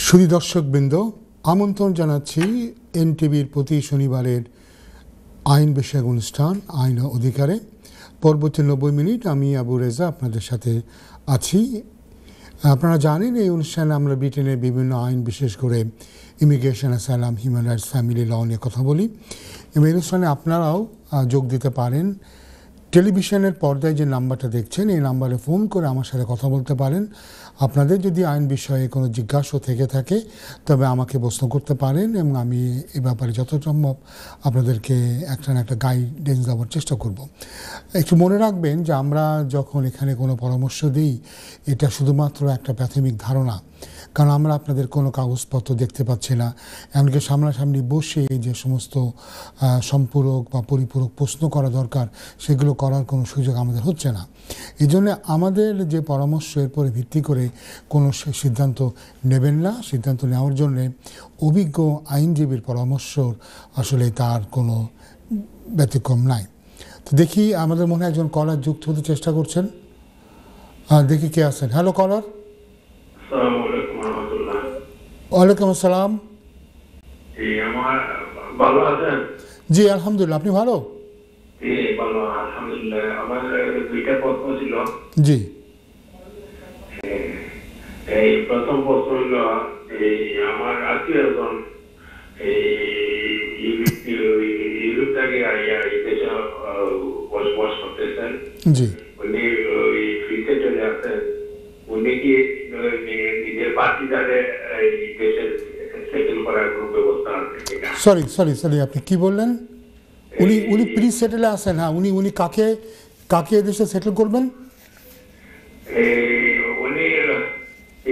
সুধী দর্শকবৃন্দ, আমন্ত্রণ জানাচ্ছি এনটিভির প্রতি শনিবারের আইন বিষয়ক অনুষ্ঠান আইন ও অধিকারে। পরবর্তী 90 মিনিট আমি আবু রেজা আপনাদের সাথে আছি। আপনারা জানেন এই অনুষ্ঠানে আমরা ব্রিটেনের বিভিন্ন আইন, বিশেষ করে immigration, asylum, human rights, family law নিয়ে কথা বলি। এবং এই অনুষ্ঠানে আপনারাও যোগ দিতে পারেন। টেলিভিশনের পর্দায় যে নাম্বারটা দেখছেন, এই নাম্বারে ফোন করে আমার সাথে কথা বলতে পারেন। আপনাদের যদি আইন বিষয়ে কোনো জিজ্ঞাসা থেকে থাকে তবে আমাকে প্রশ্ন করতে পারেন এবং আমি এ ব্যাপারে যত সম্ভব আপনাদেরকে একটা না একটা গাইডেন্স দেওয়ার চেষ্টা করব। একটু মনে রাখবেন যে আমরা যখন এখানে কোনো পরামর্শ দিই, এটা শুধুমাত্র একটা প্রাথমিক ধারণা, কারণ আমরা আপনাদের কোনো কাগজপত্র দেখতে পাচ্ছি না। এমনকি সামনাসামনি বসে যে সমস্ত সম্পূরক বা পরিপূরক প্রশ্ন করা দরকার, সেগুলো করার কোনো সুযোগ আমাদের হচ্ছে না। এই জন্য আমাদের যে পরামর্শ, এরপরে ভিত্তি করে কোনো সিদ্ধান্ত নেবেন না। সিদ্ধান্ত নেওয়ার জন্যে অভিজ্ঞ আইনজীবীর পরামর্শ আসলে তার কোনো ব্যতিক্রম নাই। তো দেখি, আমাদের মনে হয় একজন কলার যুক্ত হতে চেষ্টা করছেন। দেখি কে আছেন। হ্যালো কলার। ওয়ালাইকুম আসসালাম। জি আলহামদুলিল্লাহ, আপনি ভালো? জি। এই প্রথম প্রশ্ন হলো, আমার আত্মীয় একজন ইউরোপ থেকে দেশে বসবাস করতেছেন। জি। উনি ওই ফ্রিতে চলে আসেন। উনি কি নিজের পার্টিদারে দেশের সেটেল করার কোনো ব্যবস্থা আছে কিনা? সরি আপনি কি বললেন? উনি প্রি সেটেলে আসেন? হ্যাঁ, উনি কাকে এদেশে সেটেল করবেন? উনি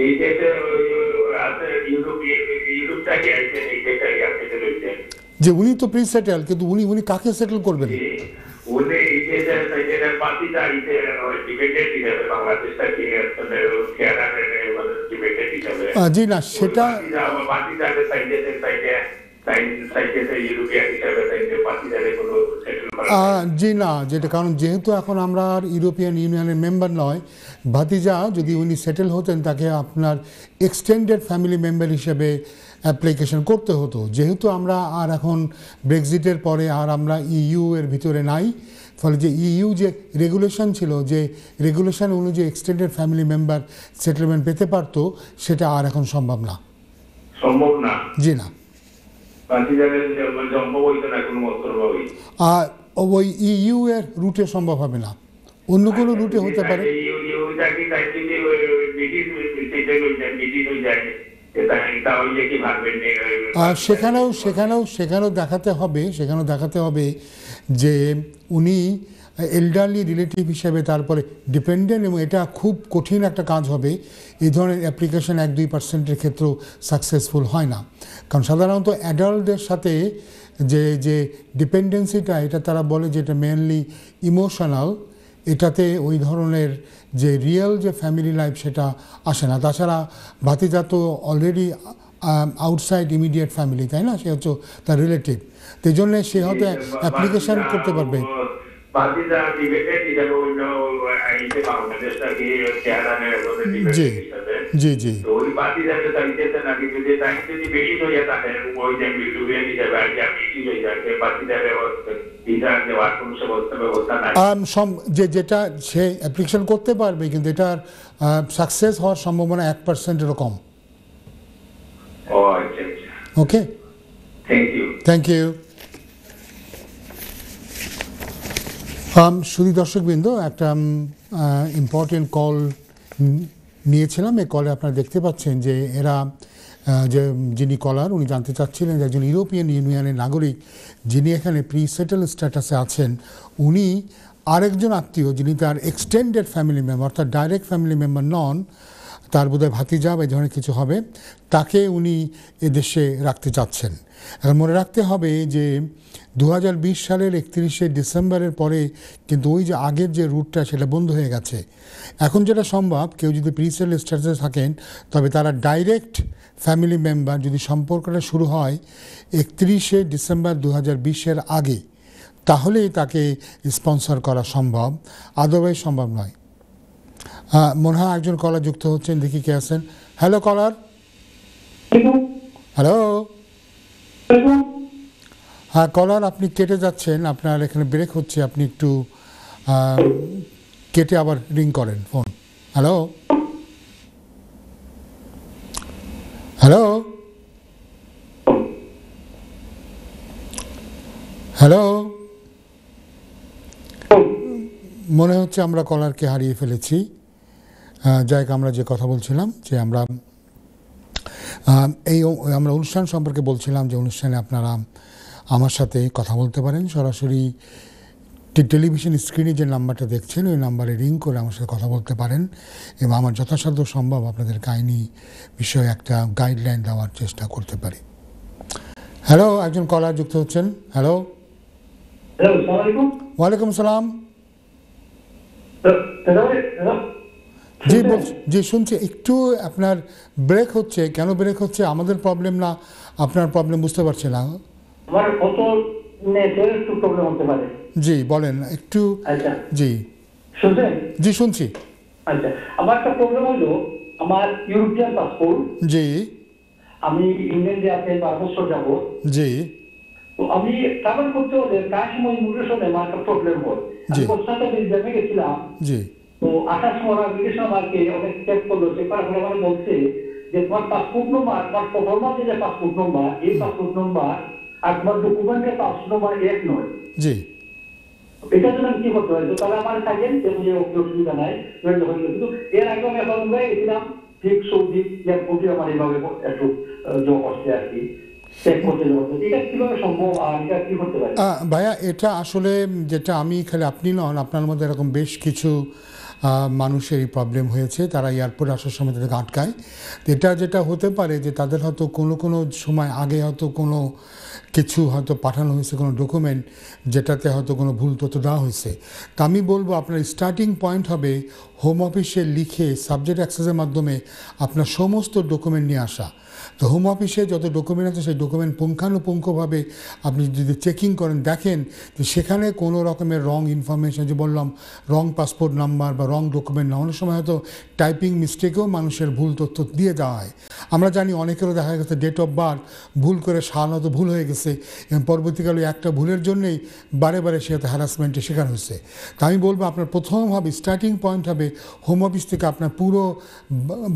এই দেশে ইউরোপটাকে আসেন, এই দেশটাকে সেটেল হয়েছেন। যে উনি তো প্রি সেটেল, কিন্তু উনি কাকে সেটেল করবেন? উনি এই দেশের পার্টিদারিতে ডিপেন্ডেন্ট হিসাবে বাংলাদেশটাকে ডিপেন্ডেন্ট হিসাবে। জি না, সেটা পার্টিদারের সাইডে ইউরোপিয়ান হিসাবে পার্টিদারে কোনো সেটেল করা। জি না, যেটা কারণ যেহেতু এখন আমরা আর ইউরোপিয়ান ইউনিয়নের মেম্বার নয়, ভাতিজা যদি উনি সেটেল হতেন তাকে আপনার এক্সটেন্ডেড ফ্যামিলি মেম্বার হিসেবে অ্যাপ্লিকেশন করতে হতো। যেহেতু আমরা আর এখন ব্রেক্সিটের পরে আর আমরা ইইউ এর ভিতরে নাই, ফলে যে ইইউ যে রেগুলেশন ছিল, যে রেগুলেশন অনুযায়ী এক্সটেন্ডেড ফ্যামিলি মেম্বার সেটেলমেন্ট পেতে পারতো, সেটা আর এখন সম্ভব না। সম্ভব না? জি না। ওই ইইউ এর রুটে সম্ভব হবে না, অন্য কোনো রুটে হতে পারে। সেখানেও দেখাতে হবে যে উনি এল্ডারলি রিলেটিভ হিসেবে, তারপরে ডিপেন্ডেন্ট, এবং এটা খুব কঠিন একটা কাজ হবে। এই ধরনের অ্যাপ্লিকেশন 1-2% ক্ষেত্রেও সাকসেসফুল হয় না, কারণ সাধারণত অ্যাডাল্টদের সাথে যে ডিপেন্ডেন্সিটা, এটা তারা বলে যে এটা মেনলি ইমোশনাল। এটাতে ওই ধরনের যে রিয়েল যে ফ্যামিলি লাইফ, সেটা আসে না। তাছাড়া ভাতিজা তো অলরেডি আউটসাইড ইমিডিয়েট ফ্যামিলি, তাই না? সে হচ্ছে তার রিলেটিভ, সেই জন্যে সে হয়তো অ্যাপ্লিকেশন করতে পারবে। জি জি জি। যেটা সে অ্যাপ্লিকেশন করতে পারবে, কিন্তু এটার সাকসেস হওয়ার সম্ভাবনা 1% এরকম। ওকে, থ্যাংক ইউ। শুধু দর্শকবৃন্দ, একটা ইম্পর্টেন্ট কল নিয়েছিলাম। এই কলে আপনারা দেখতে পাচ্ছেন যে এরা যিনি কলার, উনি জানতে চাচ্ছিলেন যে একজন ইউরোপিয়ান ইউনিয়নের নাগরিক যিনি এখানে প্রি সেটেল স্ট্যাটাসে আছেন, উনি আরেকজন আত্মীয় যিনি তার এক্সটেন্ডেড ফ্যামিলি মেম্বার, অর্থাৎ ডাইরেক্ট ফ্যামিলি মেম্বার নন, তার বোধহয় ভাতিজা বা এই ধরনের কিছু হবে, তাকে উনি এদেশে রাখতে চাচ্ছেন। এখন মনে রাখতে হবে যে 2020 সালের 31শে ডিসেম্বরের পরে কিন্তু ওই যে আগের যে রুটটা, সেটা বন্ধ হয়ে গেছে। এখন যেটা সম্ভব, কেউ যদি প্রি সেটেল স্ট্যাটাসে থাকেন, তবে তারা ডাইরেক্ট ফ্যামিলি মেম্বার, যদি সম্পর্কটা শুরু হয় 31শে ডিসেম্বর 2020-এর আগে, তাহলেই তাকে স্পন্সর করা সম্ভব, আদারওয়াইজ সম্ভব নয়। মনে হয় একজন কলার যুক্ত হচ্ছেন, দেখি কে আছেন। হ্যালো কলার। হ্যালো, হ্যাঁ কলার, আপনি কেটে যাচ্ছেন, আপনার এখানে ব্রেক হচ্ছে, আপনি একটু কেটে আবার রিং করেন ফোন। হ্যালো হ্যালো হ্যালো, মনে হচ্ছে আমরা কলারকে হারিয়ে ফেলেছি। যাই হোক, আমরা যে কথা বলছিলাম যে আমরা আমরা অনুষ্ঠান সম্পর্কে বলছিলাম যে অনুষ্ঠানে আপনারা আমার সাথে কথা বলতে পারেন সরাসরি। টেলিভিশন স্ক্রিনে যে নাম্বারটা দেখছেন ওই নাম্বারে রিং করে আমার সাথে কথা বলতে পারেন এবং আমার যথাসাধ্য সম্ভব আপনাদের কাহিনী বিষয়ে একটা গাইডলাইন দেওয়ার চেষ্টা করতে পারি। হ্যালো, একজন কলার যুক্ত হচ্ছেন। হ্যালো, ওয়ালাইকুম সালাম। জি জি শুনছি, একটু আপনার ব্রেক হচ্ছে। কেন ব্রেক হচ্ছে? আমাদের প্রবলেম না আপনার প্রবলেম, বুঝতে পারছি না। আমার কত নেটের একটু প্রবলেম হতে পারে। জি বলেন একটু। আচ্ছা, জি শুনছেন? জি শুনছি। আচ্ছা, আমার একটা প্রবলেম হলো, আমার ইউরোপিয়ান পাসপোর্ট। জি আমি ইংল্যান্ডে আছি 5 বছর যাব। জি তো আমি ট্রাভেল করতে হলে প্রায় সময় ইমিগ্রেশনে আমার একটা প্রবলেম হয়। আমি কলকাতা বেলজিয়ামে গেছিলাম। জি তো আসার সময় ইমিগ্রেশন আমাকে অনেক চেক করলো, চেক করার পরে আমার বলছে যে তোমার পাসপোর্ট নম্বর, তোমার প্রথমবার যে পাসপোর্ট নম্বর, এই পাসপোর্ট নম্বর আর তোমার ডকুমেন্টের পাসপোর্ট নম্বর এক নয়। জি এটার জন্য কি করতে হয়? তো তাহলে আমার থাকেন যে অসুবিধা নাই, কিন্তু এর আগে আমি এখন গেছিলাম ঠিক সৌদি এয়ারপোর্টে আমার এইভাবে একটু যোগ আসছে আর কি, চেক করতে যাবো। এটা কিভাবে সম্ভব আর এটা কি করতে পারে? ভাইয়া, এটা আসলে যেটা আমি খালি আপনি নন, আপনার মধ্যে এরকম বেশ কিছু মানুষের এই প্রবলেম হয়েছে। তারা এয়ারপোর্ট আসার সময় তাদেরকে আটকায়। এটা যেটা হতে পারে যে তাদের হয়তো কোনো সময় আগে হয়তো কোনো কিছু হয়তো পাঠানো হয়েছে, কোনো ডকুমেন্ট যেটাতে হয়তো কোনো ভুল তথ্য দেওয়া হয়েছে। তা আমি বলবো আপনার স্টার্টিং পয়েন্ট হবে হোম অফিসে লিখে সাবজেক্ট অ্যাক্সেসের মাধ্যমে আপনার সমস্ত ডকুমেন্ট নিয়ে আসা। তো হোম অফিসে যত ডকুমেন্ট আছে সেই ডকুমেন্ট পুঙ্খানুপুঙ্খভাবে আপনি যদি চেকিং করেন, দেখেন যে সেখানে কোনো রকমের রং ইনফরমেশন, যে বললাম রং পাসপোর্ট নাম্বার বা রং ডকুমেন্ট না, অনেক সময় হয়তো টাইপিং মিস্টেকেও মানুষের ভুল তথ্য দিয়ে দেওয়া হয়। আমরা জানি অনেকেরও দেখা গেছে ডেট অফ বার্থ ভুল করে সাল হয়তো ভুল হয়ে গেছে এবং পরবর্তীকালে একটা ভুলের জন্যেই বারে বারে সে হয়তো হ্যারাসমেন্টের শিকার হয়েছে। তা আমি বলবো আপনার প্রথম হবে স্টার্টিং পয়েন্ট হবে হোম অফিস থেকে আপনার পুরো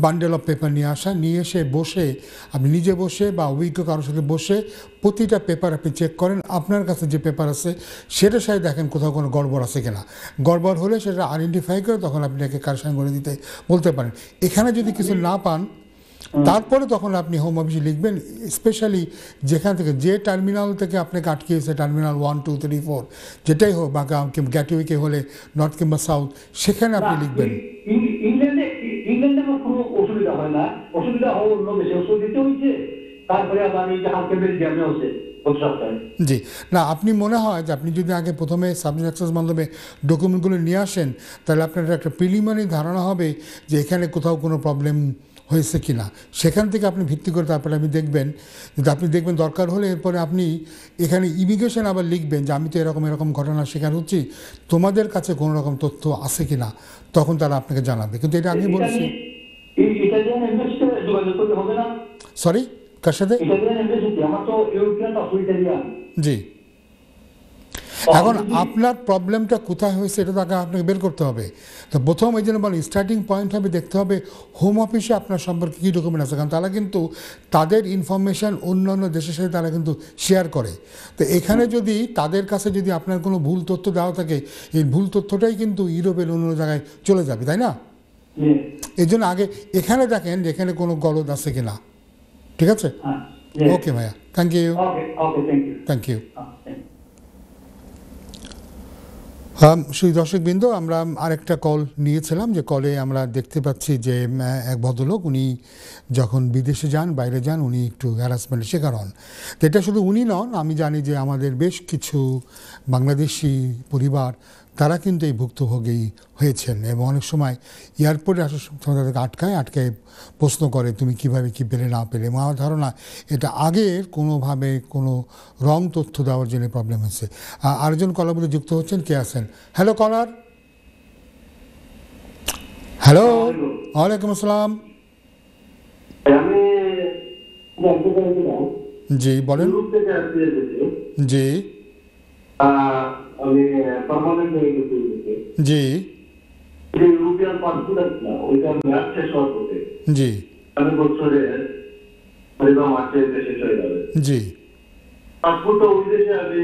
বান্ডেল অফ পেপার নিয়ে আসা, নিয়ে এসে বসে আপনি নিজে বসে বা অভিজ্ঞ কারোর সাথে বসে প্রতিটা পেপার আপনি চেক করেন। আপনার কাছে যে পেপার আছে সেটার সাথে দেখেন কোথাও কোনো গড়বড় আছে কিনা। গড়বড় হলে সেটা আইডেন্টিফাই করে তখন আপনি একে কারেকশন করে দিতে বলতে পারেন। এখানে যদি কিছু না পান তারপরে তখন আপনি হোম অফিসে লিখবেন, স্পেশালি যেখান থেকে যে টার্মিনাল থেকে আপনাকে আটকিয়েছে, টার্মিনাল 1, 2, 3, 4 যেটাই হোক, বা গ্যাটওয়েকে হলে নর্থ কিংবা সাউথ, সেখানে আপনি লিখবেন। ইংল্যান্ডে কোনো অসুবিধা হয় না, অসুবিধা হয় অন্য দেশে, অসুবিধা হয়েছে। তারপরে আবার আমি হালকা বেলজিয়ামে হচ্ছে গত সপ্তাহে। জি না, আপনি মনে হয় যে আপনি যদি আগে প্রথমে সাবজেক্ট অ্যাক্সেস মাধ্যমে ডকুমেন্টগুলো নিয়ে আসেন তাহলে আপনার একটা প্রিলিমিনারি ধারণা হবে যে এখানে কোথাও কোনো প্রবলেম হয়েছে কি না। সেখান থেকে আপনি ভিত্তি করে তারপরে আপনি দেখবেন, দরকার হলে এরপরে আপনি এখানে ইমিগ্রেশন আবার লিখবেন যে আমি তো এরকম ঘটনার শিকার হচ্ছি, তোমাদের কাছে কোনো রকম তথ্য আছে কি না, তখন তারা আপনাকে জানাবে। কিন্তু এটা আমি বলছি, সরি কার সাথে? জি, এখন আপনার প্রবলেমটা কোথায় হয়েছে এটা তো আগে আপনাকে বের করতে হবে। তো প্রথম এই জন্য বলেন স্টার্টিং পয়েন্ট হবে দেখতে হবে হোম অফিসে আপনার সম্পর্কে কী ডকুমেন্ট আছে, কারণ তারা কিন্তু তাদের ইনফরমেশান অন্যান্য দেশের সাথে তারা কিন্তু শেয়ার করে। তো এখানে যদি তাদের কাছে যদি আপনার কোনো ভুল তথ্য দেওয়া থাকে, এই ভুল তথ্যটাই কিন্তু ইউরোপের অন্য জায়গায় চলে যাবে, তাই না? এই জন্য আগে এখানে দেখেন যে এখানে কোনো গলদ আছে কিনা। ঠিক আছে, ওকে ভাইয়া, থ্যাংক ইউ। Thank you. সেই দর্শকবৃন্দ, আমরা আরেকটা কল নিয়েছিলাম, যে কলে আমরা দেখতে পাচ্ছি যে এক ভদ্রলোক, উনি যখন বিদেশে যান, বাইরে যান, উনি একটু হ্যারাসমেন্টের শিকার হন। তো এটা শুধু উনি নন, আমি জানি যে আমাদের বেশ কিছু বাংলাদেশি পরিবার তারা কিন্তু এই ভুক্তভোগী হয়েছেন এবং অনেক সময় এয়ারপোর্টে আসার সময় তাদেরকে আটকায় প্রশ্ন করে তুমি কিভাবে কি পেলে না পেলে। আমার ধারণা এটা আগের কোনোভাবে কোনো রং তথ্য দেওয়ার জন্য প্রবলেম হয়েছে। আরেকজন কলার মধ্যে যুক্ত হচ্ছেন, কে আছেন? হ্যালো কলার। হ্যালো, ওয়ালাইকুম আসসালাম। আমি জানতে চাইছিলাম জি বলেন। ইউরোপ থেকে আসতে এসেছে, জি আমি পার্মানেন্ট হয়ে গেছি। জি যে ইউরোপিয়ান পাসপোর্ট আছে না, ওইটার মেয়াদ শেষ হওয়ার পথে জি আমি বছরে মাসে শেষ হয়ে যাবে। জি পাসপোর্টটা ওই দেশে আমি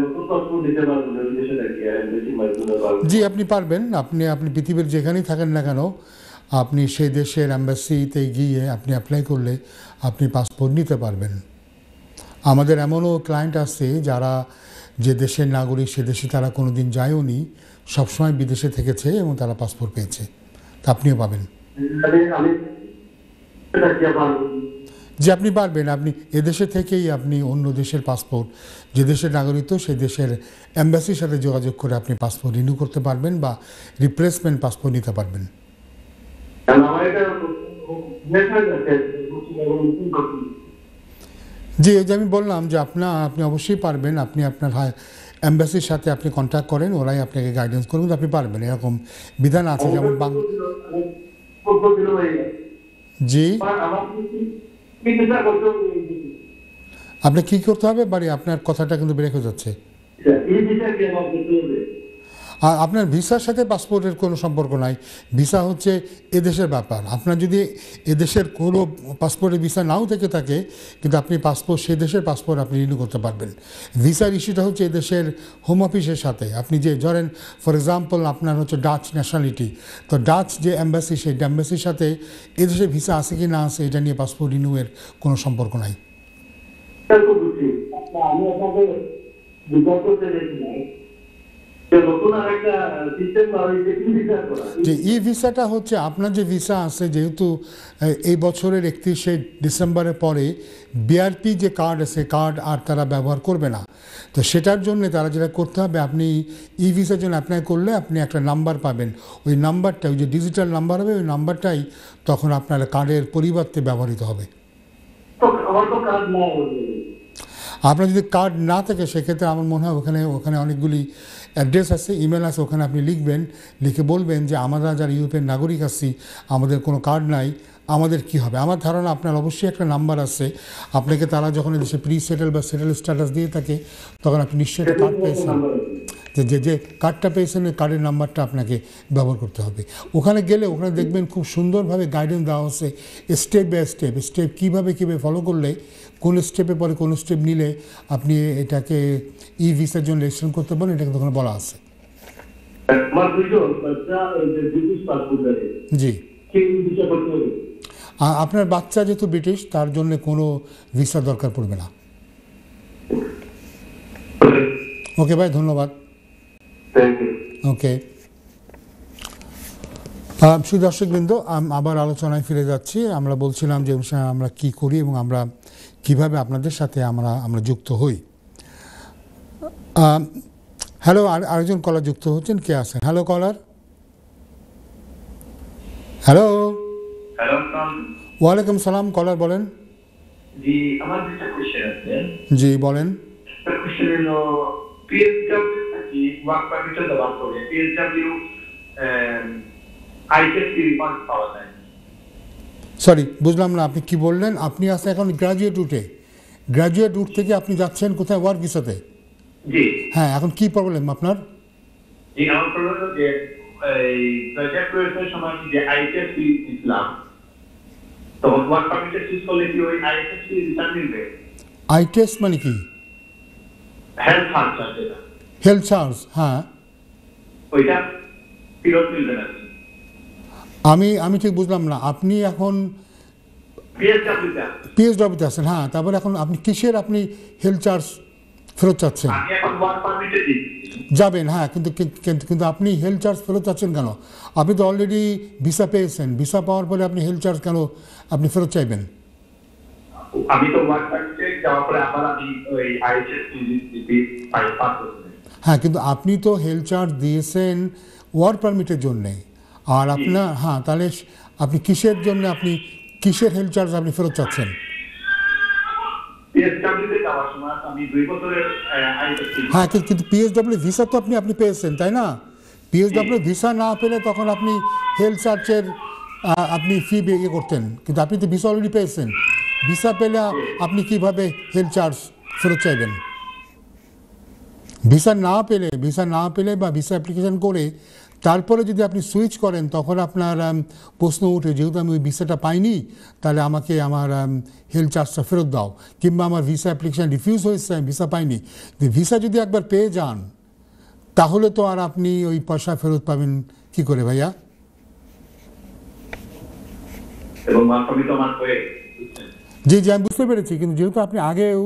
নতুন পাসপোর্ট দিতে পারবো না, ওই দেশে থাকি এমবেসির মাধ্যমে পারবো। জি আপনি পারবেন। আপনি পৃথিবীর যেখানেই থাকেন না কেন আপনি সেই দেশের অ্যাম্বাসিতে গিয়ে আপনি অ্যাপ্লাই করলে আপনি পাসপোর্ট নিতে পারবেন। আমাদের এমনও ক্লায়েন্ট আছে যারা যে দেশের নাগরিক সে দেশে তারা কোনো দিন যায়ও নি, সবসময় বিদেশে থেকেছে এবং তারা পাসপোর্ট পেয়েছে। তা আপনিও পাবেন। আমি এটা কি পারবো? যে আপনি পারবেন, আপনি এদেশে থেকেই আপনি অন্য দেশের পাসপোর্ট, যে দেশের নাগরিকত্ব সেই দেশের অ্যাম্বাসির সাথে যোগাযোগ করে আপনি পাসপোর্ট রিনিউ করতে পারবেন বা রিপ্লেসমেন্ট পাসপোর্ট নিতে পারবেন। আমার এটা নেটওয়ার্ক আছে। জি এই যে আমি বললাম যে আপনি অবশ্যই পারবেন। আপনি আপনার অ্যাম্বাসির সাথে আপনি কন্ট্যাক্ট করেন, ওরাই আপনাকে গাইডেন্স করবেন, আপনি পারবেন। এরকম বিধান আছে যেমন জি আপনি কী করতে হবে বাড়ি, আপনার কথাটা কিন্তু ব্রেক হয়ে যাচ্ছে। আর আপনার ভিসার সাথে পাসপোর্টের কোনো সম্পর্ক নাই। ভিসা হচ্ছে এদেশের ব্যাপার। আপনার যদি এদেশের কোনো পাসপোর্টের ভিসা নাও থেকে থাকে কিন্তু আপনি পাসপোর্ট সেই দেশের পাসপোর্ট আপনি রিনিউ করতে পারবেন। ভিসার ইস্যুটা হচ্ছে এদেশের হোম অফিসের সাথে। আপনি যে ধরেন ফর এক্সাম্পল আপনার হচ্ছে ডাচ ন্যাশনালিটি, তো ডাচ যে অ্যাম্বাসি সেই অ্যাম্বাসির সাথে এদেশে ভিসা আছে কি না আছে এটা নিয়ে পাসপোর্ট রিনিউয়ের কোনো সম্পর্ক নাই। আমি আপনাকে বিকল্প যে ই ভিসাটা হচ্ছে আপনার যে ভিসা আছে, যেহেতু এই বছরের 31শে ডিসেম্বরের পরে বিআরপি যে কার্ড আছে কার্ড আর তারা ব্যবহার করবে না। তো সেটার জন্য তারা যেটা করতে হবে, আপনি ই ভিসার জন্য অ্যাপ্লাই করলে আপনি একটা নাম্বার পাবেন। ওই নাম্বারটা ওই যে ডিজিটাল নাম্বার হবে, ওই নাম্বারটাই তখন আপনার কার্ডের পরিবর্তে ব্যবহৃত হবে। আপনার যদি কার্ড না থাকে সেক্ষেত্রে আমার মনে হয় ওখানে অনেকগুলি অ্যাড্রেস আছে, ইমেল আছে, ওখানে আপনি লিখবেন, লিখে বলবেন যে আমরা যারা ইউরোপের নাগরিক আছি আমাদের কোনো কার্ড নাই, আমাদের কি হবে। আমার ধারণা আপনার অবশ্যই একটা নাম্বার আছে, আপনাকে তারা যখন দেশে প্রি সেটেল বা সেটেল স্ট্যাটাস দিয়ে থাকে তখন আপনি নিশ্চয়ই একটা কার্ড পেয়েছেন, যে কার্ডটা পেয়েছেন ওই কার্ডের নাম্বারটা আপনাকে ব্যবহার করতে হবে। ওখানে গেলে ওখানে দেখবেন খুব সুন্দরভাবে গাইডেন্স দেওয়া হচ্ছে স্টেপ বাই স্টেপ কীভাবে ফলো করলে কোন স্টেপে পরে কোন স্টেপ নিলে আপনি এটাকে ই ভিসার জন্য রেজিস্ট্রেশন করতে পারেন, এটাকে তখন বলা আছে। জি আপনার বাচ্চা যেহেতু ব্রিটিশ তার জন্য কোনো ভিসা দরকার পড়বে না। ওকে ভাই, ধন্যবাদ। ওকে সুদর্শকবৃন্দ, আবার আলোচনায় ফিরে যাচ্ছি। আমরা বলছিলাম যে আমরা কি করি এবং আমরা কিভাবে আপনাদের সাথে আমরা যুক্ত হই। হ্যালো, আরেকজন কলার যুক্ত হচ্ছেন, কে আছেন? হ্যালো কলার। হ্যালো। ওয়ালাইকুম সালাম, কলার বলেন। জি আমার একটা কোশ্চেন আছে। জি বলেন। কোশ্চেন হলো পিএসডব্লিউ কি ওয়ার্ক পারমিটের দেওয়ার পরে পিএসডব্লিউ আইএসপি রিফান্ড পাওয়া যায়? সরি বুঝলাম না, আপনি কি বললেন? আপনি আছেন এখন গ্র্যাজুয়েট রুট থেকে আপনি যাচ্ছেন কোথায়? ওয়ার্ক ভিসাতে। জি হ্যাঁ, এখন কি প্রবলেম আপনার? জি আমার প্রবলেম হলো যে এই প্রজেক্ট প্রয়োগের সময় যে আইএসপি দিলাম, তো ওয়ার্ক পারমিটে চুজ করলে কি ওই আইএসপি রিটার্ন মিলবে? আইটেস মানে কি? হেলথ ফান্ড যেটা হেলথ চার্জ, হ্যাঁ ওইটা ফেরত মিলবে না। আমি ঠিক বুঝলাম না। আপনি এখন পিএসডব্লিউতে আছেন, হ্যাঁ, তারপরে এখন আপনি কিসের আপনি হেলথ চার্জ ফেরত চাচ্ছেন? আমি এখন ওয়ার্ক পারমিটে যাবেন, হ্যাঁ, কিন্তু আপনি হেলথ চার্জ ফেরত চাচ্ছেন কেন? আপনি তো অলরেডি ভিসা পেয়েছেন, ভিসা পাওয়ার পরে আপনি হেলথ চার্জ কেন আপনি ফেরত চাইবেন? আমি তো ওয়ার্ক পারমিটে যাওয়ার পরে আবার আমি ওই আইএসপি পাস করতে। হ্যাঁ, কিন্তু আপনি তো হেলথ চার্জ দিয়েছেন ওয়ার্ক পারমিটের জন্যে, আর আপনার হ্যাঁ, তাহলে আপনি কিসের জন্য আপনি কিসের হেলথ চার্জ আপনি ফেরত চাচ্ছেন? হ্যাঁ, কিন্তু পিএসডব্লিউ ভিসা তো আপনি পেয়েছেন, তাই না? পিএসডব্লিউ ভিসা না পেলে তখন আপনি হেলথ চার্জের আপনি ফি ইয়ে করতেন, কিন্তু আপনি তো ভিসা অলরেডি পেয়েছেন। ভিসা পেলে আপনি কিভাবে হেলথ চার্জ ফেরত চাইবেন? ভিসা না পেলে বা ভিসা অ্যাপ্লিকেশন করে তারপরে যদি আপনি সুইচ করেন তখন আপনার প্রশ্ন ওঠে, যেহেতু আমি ওই ভিসাটা পাইনি তাহলে আমাকে আমার হেলথ চার্জটা ফেরত দাও, কিংবা আমার ভিসা অ্যাপ্লিকেশন রিফিউজ হয়েছে, আমি ভিসা পাইনি। ভিসা যদি একবার পেয়ে যান তাহলে তো আর আপনি ওই পয়সা ফেরত পাবেন কি করে ভাইয়া? জি জি, আমি বুঝতে পেরেছি, কিন্তু যেহেতু আপনি আগেও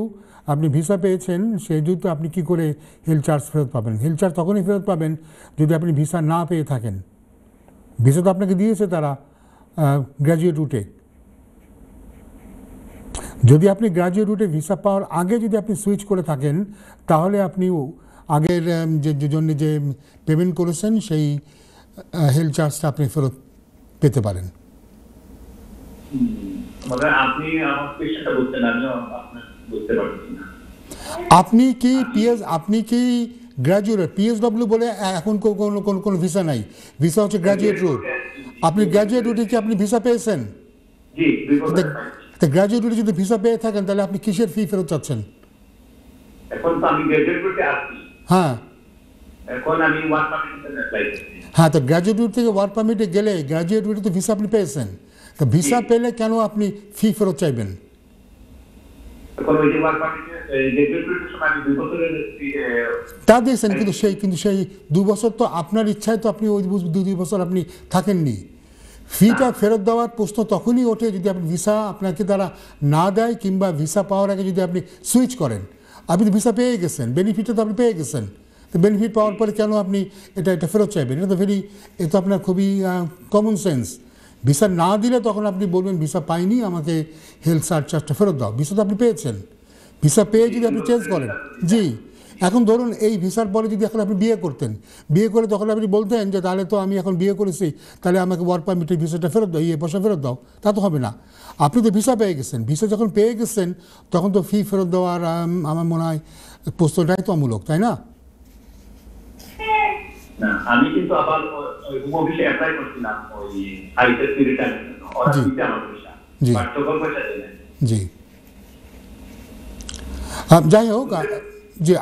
আপনি ভিসা পেয়েছেন যেহেতু আপনি কি করে হেলথ চার্জ ফেরত পাবেন? হেলথ চার্জ তখনই ফেরত পাবেন যদি আপনি ভিসা না পেয়ে থাকেন। ভিসা তো আপনাকে দিয়েছে তারা গ্র্যাজুয়েট রুটে। যদি আপনি গ্র্যাজুয়েট রুটে ভিসা পাওয়ার আগে যদি আপনি সুইচ করে থাকেন তাহলে আপনি আগের যে জন্য যে পেমেন্ট করেছেন সেই হেলথ চার্জটা আপনি ফেরত পেতে পারেন। আপনি কি গ্র্যাজুয়েট পিএসডব্লিউ বলে এখন কোনো ভিসা নাই, ভিসা হচ্ছে গ্র্যাজুয়েট রুট। আপনি গ্র্যাজুয়েট রুটে কি আপনি ভিসা পেয়েছেন? গ্র্যাজুয়েট রুটে যদি ভিসা পেয়ে থাকেন তাহলে আপনি কিসের ফি ফেরত চাচ্ছেন? হ্যাঁ, তো গ্র্যাজুয়েট রুট থেকে ওয়ার্ক পারমিটে গেলে গ্র্যাজুয়েট রুটে তো ভিসা আপনি পেয়েছেন, তো ভিসা পেলে কেন আপনি ফি ফেরত চাইবেন? তা দিয়েছেন, কিন্তু সেই 2 বছর তো আপনার ইচ্ছায় তো আপনি ওই 2 বছর আপনি থাকেননি। ফিটা ফেরত দেওয়ার প্রশ্ন তখনই ওঠে যদি আপনি ভিসা আপনাকে তারা না দেয়, কিংবা ভিসা পাওয়ার আগে যদি আপনি সুইচ করেন। আপনি তো ভিসা পেয়ে গেছেন, বেনিফিটটা তো আপনি পেয়ে গেছেন, তো বেনিফিট পাওয়ার পরে কেন আপনি এটা ফেরত চাইবেন? এটা তো আপনার খুবই কমন সেন্স। ভিসা না দিলে তখন আপনি বলবেন ভিসা পাইনি, আমাকে হেলথ চার্জটা ফেরত দাও। ভিসা তো আপনি পেয়েছেন, ভিসা পেয়ে যদি আপনি চেঞ্জ করেন। জি, এখন ধরুন এই ভিসার পরে যদি এখন আপনি বিয়ে করতেন, বিয়ে করে তখন আপনি বলতেন যে তাহলে তো আমি এখন বিয়ে করেছি, তাহলে আমাকে ওয়ার্ক পারমিটের ভিসাটা ফেরত দাও, পয়সা ফেরত দাও, তা তো হবে না। আপনি তো ভিসা পেয়ে গেছেন, ভিসা যখন পেয়ে গেছেন তখন তো ফি ফেরত দেওয়ার আমার মনে হয় প্রশ্নটাই তো অমূলক, তাই না? আমি কিন্তু আবার হোম অফিসে অ্যাপ্লাই করছিলাম ওই আইএসপি রিটার্নের জন্য, ওরা দিতে আমার পয়সা, বাট তখন পয়সা দেয়। জি, যাই হোক, যে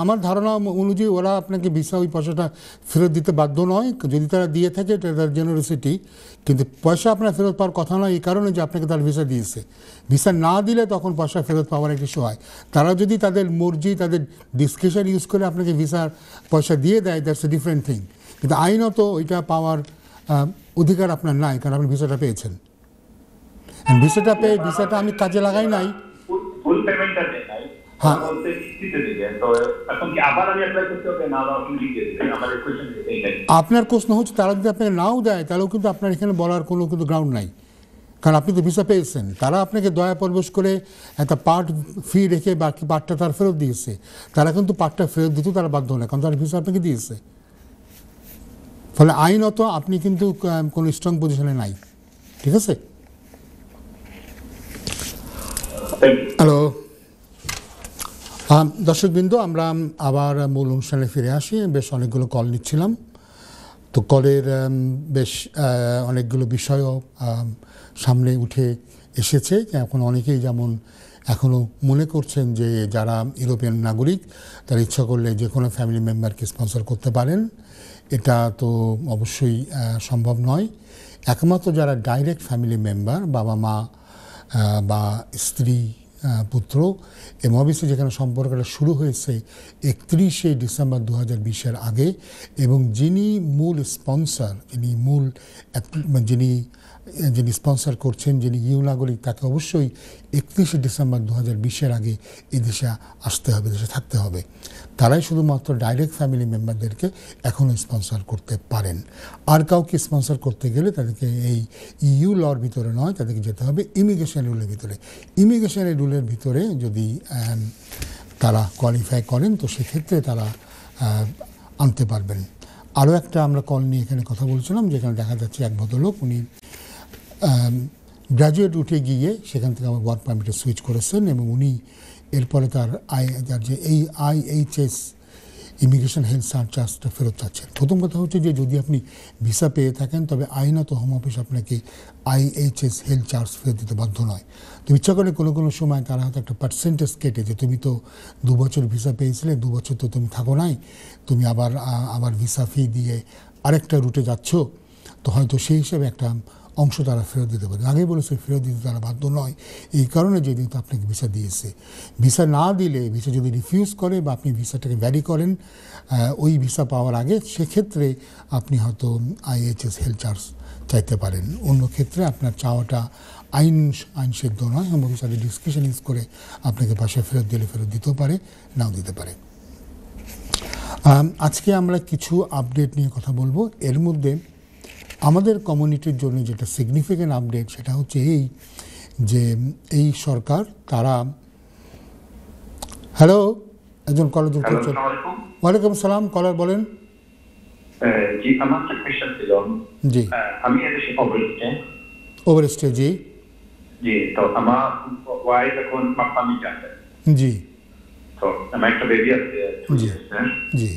আমার ধারণা অনুযায়ী ওরা আপনাকে ভিসা ওই পয়সাটা ফেরত দিতে বাধ্য নয়। যদি তারা দিয়ে থাকে এটা তার জেনারসিটি, কিন্তু পয়সা আপনার ফেরত পাওয়ার কথা নয় এই কারণে যে আপনাকে তার ভিসা দিয়েছে। ভিসা না দিলে তখন পয়সা ফেরত পাওয়ার একটা ইস্যু হয়। তারা যদি তাদের মর্জি, তাদের ডিসক্রিপশন ইউজ করে আপনাকে ভিসার পয়সা দিয়ে দেয়, দ্যাটস এ ডিফারেন্ট থিং। কিন্তু আইনত ওইটা পাওয়ার অধিকার আপনার নাই, কারণ আপনি ভিসাটা পেয়েছেন। ভিসাটা পেয়ে ভিসাটা আমি কাজে লাগাই নাই। হ্যাঁ, আপনার প্রশ্ন হচ্ছে তারা যদি আপনাকে নাও দেয় তাহলেও কিন্তু আপনার এখানে বলার কোনো কিন্তু গ্রাউন্ড নাই, কারণ আপনি তো ভিসা পেয়েছেন। তারা আপনাকে দয়া পরবশ করে একটা পার্ট ফি রেখে বাকি পার্টটা তারা ফেরত দিয়েছে। তারা কিন্তু পার্টটা ফেরত দিতেও তারা বাধ্য নয়, কারণ তারা ভিসা আপনাকে দিয়েছে। ফলে আইনত আপনি কিন্তু কোনো স্ট্রং পজিশনে নাই। ঠিক আছে? হ্যালো দর্শকবৃন্দ, আমরা আবার মূল অনুষ্ঠানে ফিরে আসি। বেশ অনেকগুলো কল নিচ্ছিলাম, তো কলের বেশ অনেকগুলো বিষয়ও সামনে উঠে এসেছে। এখন অনেকেই যেমন এখনও মনে করছেন যে যারা ইউরোপিয়ান নাগরিক তারা ইচ্ছা করলে যে কোনো ফ্যামিলি মেম্বারকে স্পন্সর করতে পারেন। এটা তো অবশ্যই সম্ভব নয়। একমাত্র যারা ডাইরেক্ট ফ্যামিলি মেম্বার, বাবা মা বা স্ত্রী পুত্র, এবং অবশ্যই যেখানে সম্পর্কটা শুরু হয়েছে 31শে ডিসেম্বর 2020-এর আগে, এবং যিনি মূল স্পন্সর, যিনি স্পন্সর করছেন, যিনি ইউ নাগরিক, তাকে অবশ্যই 31শে ডিসেম্বর 2020-এর আগে এই দেশে আসতে হবে, দেশে থাকতে হবে। তারাই শুধুমাত্র ডাইরেক্ট ফ্যামিলি মেম্বারদেরকে এখনও স্পন্সর করতে পারেন। আর কাউকে স্পন্সর করতে গেলে তাদেরকে এই ইউ লর ভিতরে নয়, তাদেরকে যেতে হবে ইমিগ্রেশন রুলের ভিতরে। ইমিগ্রেশনের রুলের ভিতরে যদি তারা কোয়ালিফাই করেন তো সেক্ষেত্রে তারা আনতে পারবেন। আরও একটা আমরা কল নিয়ে এখানে কথা বলছিলাম, যেখানে দেখা যাচ্ছে এক ভদ্রলোক, উনি গ্র্যাজুয়েট রুটে গিয়ে সেখান থেকে আমার ওয়ার্ক পারমিটে সুইচ করেছেন, এবং উনি এরপরে তার যে এই IHS ইমিগ্রেশন হেলথ সার্চার্জটা ফেরত চাচ্ছেন। প্রথম কথা হচ্ছে যে যদি আপনি ভিসা পেয়ে থাকেন তবে আইনত হোম অফিস আপনাকে IHS হেলথ চার্জ ফেরত দিতে বাধ্য নয়। তো ইচ্ছা করে কোনো কোনো সময় তারা হয়তো একটা পার্সেন্টেজ কেটে যে তুমি তো 2 বছর ভিসা পেয়েছিলে, 2 বছর তো তুমি থাকো নাই, তুমি আবার ভিসা ফি দিয়ে আরেকটা রুটে যাচ্ছ, তো হয়তো সেই হিসেবে একটা অংশ তারা ফেরত দিতে পারে। আগেই বলেছে ফেরত দিতে তারা বাধ্য নয়, এই কারণে যেহেতু আপনাকে ভিসা দিয়েছে। ভিসা না দিলে, ভিসা যদি রিফিউজ করে বা আপনি ভিসাটাকে ভ্যারি করেন ওই ভিসা পাওয়ার আগে, সেক্ষেত্রে আপনি হয়তো IHS হেলথ চার্জ চাইতে পারেন। অন্য ক্ষেত্রে আপনার চাওয়াটা আইন সিদ্ধ নয়, হোম অফিস আগে ডিসক্রিপশন ইউজ করে আপনাকে বাসায় ফেরত দিলে ফেরত দিতেও পারে, নাও দিতে পারে। আজকে আমরা কিছু আপডেট নিয়ে কথা বলবো। এর মধ্যে আমাদের কমিউনিটির জন্য যেটা সিগনিফিক্যান্ট আপডেট সেটা হচ্ছে এই যে এই সরকার তারা হ্যালো একজন কলার যুক্ত হচ্ছেন। ওয়ালাইকুম সালাম, কলার বলেন। জি, আমার একটা কোয়েশ্চেন ছিল। জি, আমি এদেশে ওভারস্টে। জি জি, তো আমার ওয়াইফ এখন পাপামি যাচ্ছে। জি তো আমার একটা বেবি আছে। জি জি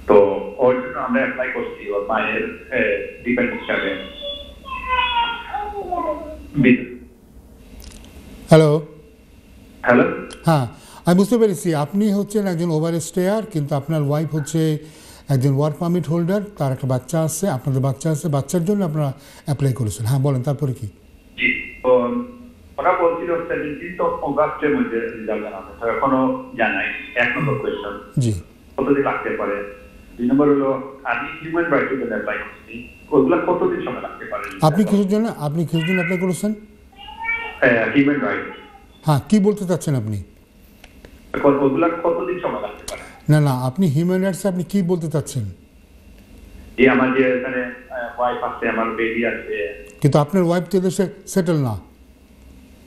তো ওর জন্য আমরা অ্যাপ্লাই করছি ওর মায়ের ডিপেন্ডেন্স হিসাবে। হ্যালো হ্যালো, হ্যাঁ আমি বুঝতে পেরেছি, আপনি হচ্ছেন একজন ওভারস্টেয়ার কিন্তু আপনার ওয়াইফ হচ্ছে একজন ওয়ার্ক পারমিট হোল্ডার, তার একটা বাচ্চা আছে, আপনাদের বাচ্চা আছে, বাচ্চার জন্য আপনারা অ্যাপ্লাই করেছেন। হ্যাঁ বলেন, তারপরে কি? জি, তো ওরা বলছিল 17 অগাস্টের মধ্যে রেজাল্ট জানাবে, তো এখনো জানাই। 1 নম্বর কোয়েশ্চেন, জি কতদিন লাগতে পারে? 2 নম্বর হলো আমি হিউম্যান রাইটস এর অ্যাপ্লাই করছি, ওগুলা কতদিন সময় লাগতে পারে? আপনি কিছুর জন্য অ্যাপ্লাই করেছেন? Human rights. হ্যাঁ, কি বলতে চাচ্ছেন আপনি? এখন ওগুলা কতদিন সময় লাগতে পারে? না আপনি হিউম্যান রাইটসে আপনি কি বলতে চাচ্ছেন? এই আমার যে এখানে ওয়াইফ আছে, আমার বেবি আছে। কিন্তু আপনার ওয়াইফ তো এদেশে সেটেল না।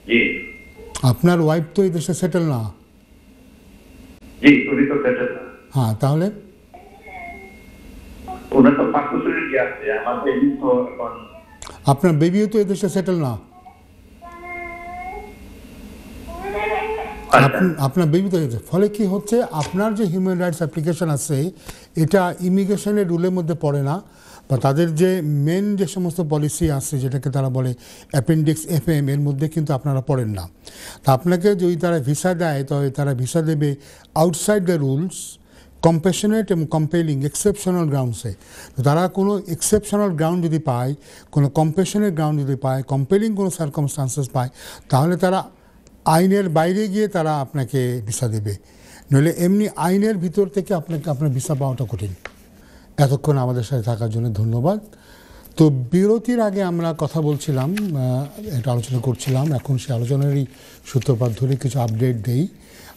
জি, আপনার ওয়াইফ তো এই দেশে সেটেল না। জি, উনি তো সেটেল না। হ্যাঁ, তাহলে ওনার তো 5 বছরের কি আছে, আমার বেবি তো এখন। আপনার বেবিও তো এই দেশে সেটেল না। আপনার বেবি তো হয়েছে, ফলে কি হচ্ছে আপনার যে হিউম্যান রাইটস অ্যাপ্লিকেশন আছে এটা ইমিগ্রেশনের রুলের মধ্যে পড়ে না, বা তাদের যে মেন যে সমস্ত পলিসি আছে যেটাকে তারা বলে অ্যাপেন্ডিক্স FM, এর মধ্যে কিন্তু আপনারা পড়েন না। তা আপনাকে যদি তারা ভিসা দেয় তবে তারা ভিসা দেবে আউটসাইড দ্য রুলস, কম্প্যাশনেট এবং কম্পেলিং এক্সেপশনাল গ্রাউন্ডসে। তো তারা কোনো এক্সেপশনাল গ্রাউন্ড যদি পায়, কোনো কম্প্যাশনের গ্রাউন্ড যদি পায়, কম্পেলিং কোনো সার্কামস্টান্সেস পায়, তাহলে তারা আইনের বাইরে গিয়ে তারা আপনাকে ভিসা দেবে। নইলে এমনি আইনের ভিতর থেকে আপনার ভিসা পাওয়াটা কঠিন। এতক্ষণ আমাদের সাথে থাকার জন্য ধন্যবাদ। তো বিরতির আগে আমরা কথা বলছিলাম, একটা আলোচনা করছিলাম, এখন সেই আলোচনারই সূত্রপাত ধরে কিছু আপডেট দেই।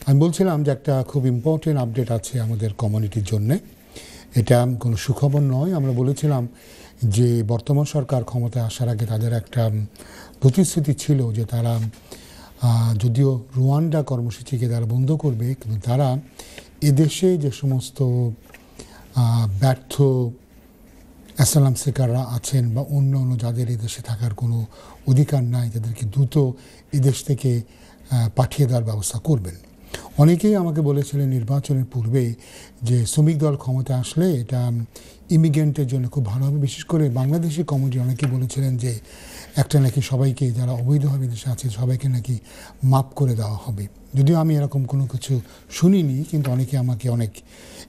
আমি বলছিলাম যে একটা খুব ইম্পর্টেন্ট আপডেট আছে আমাদের কমিউনিটির জন্যে। এটা কোনো সুখবর নয়। আমরা বলেছিলাম যে বর্তমান সরকার ক্ষমতায় আসার আগে তাদের একটা প্রতিশ্রুতি ছিল যে তারা যদিও রুয়ান্ডা কর্মসূচিকে তারা বন্ধ করবে, কিন্তু তারা এদেশে যে সমস্ত ব্যর্থ অ্যাসাইলাম সিকাররা আছেন বা অন্য যাদের এদেশে থাকার কোনো অধিকার নাই, তাদেরকে দ্রুত এদেশ থেকে পাঠিয়ে দেওয়ার ব্যবস্থা করবেন। অনেকেই আমাকে বলেছিলেন নির্বাচনের পূর্বে যে শ্রমিক দল ক্ষমতায় আসলে এটা ইমিগ্রেন্টের জন্য খুব ভালো হবে। বিশেষ করে বাংলাদেশি কমিউনিটি অনেকেই বলেছিলেন যে একটা নাকি সবাইকে, যারা অবৈধভাবে দেশে আছে সবাইকে নাকি মাফ করে দেওয়া হবে। যদিও আমি এরকম কোনো কিছু শুনিনি, কিন্তু অনেকে আমাকে অনেক